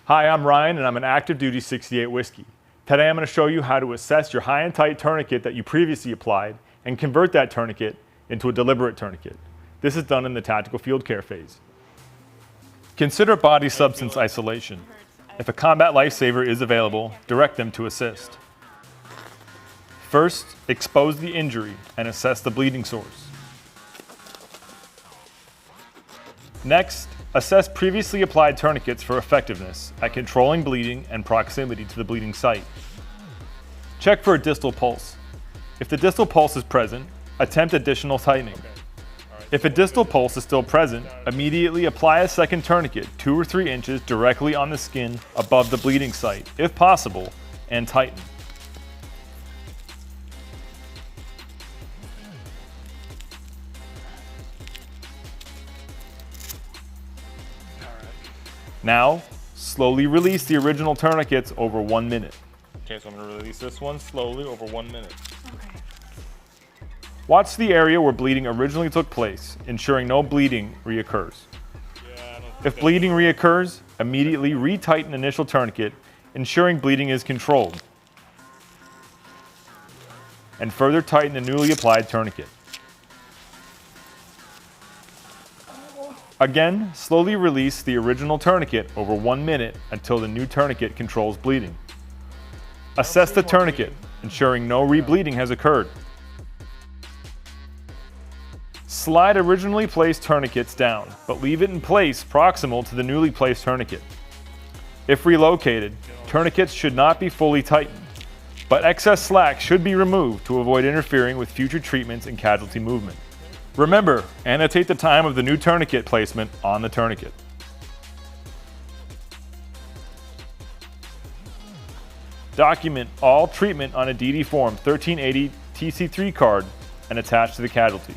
Hi, I'm Ryan and I'm an active duty 68 whiskey. Today I'm going to show you how to assess your high and tight tourniquet that you previously applied and convert that tourniquet into a deliberate tourniquet. This is done in the tactical field care phase. Consider body substance isolation. If a combat lifesaver is available, direct them to assist. First, expose the injury and assess the bleeding source. Next, assess previously applied tourniquets for effectiveness at controlling bleeding and proximity to the bleeding site. Check for a distal pulse. If the distal pulse is present, attempt additional tightening. If a distal pulse is still present, immediately apply a second tourniquet 2 or 3 inches directly on the skin above the bleeding site, if possible, and tighten. Now, slowly release the original tourniquets over 1 minute. Okay, so I'm going to release this one slowly over 1 minute. Okay. Watch the area where bleeding originally took place, ensuring no bleeding reoccurs. If bleeding reoccurs, immediately retighten initial tourniquet, ensuring bleeding is controlled. And further tighten the newly applied tourniquet. Again, slowly release the original tourniquet over 1 minute until the new tourniquet controls bleeding. Assess the tourniquet, ensuring no rebleeding has occurred. Slide originally placed tourniquets down, but leave it in place proximal to the newly placed tourniquet. If relocated, tourniquets should not be fully tightened, but excess slack should be removed to avoid interfering with future treatments and casualty movement. Remember, annotate the time of the new tourniquet placement on the tourniquet. Document all treatment on a DD Form 1380 TC3 card and attach to the casualty.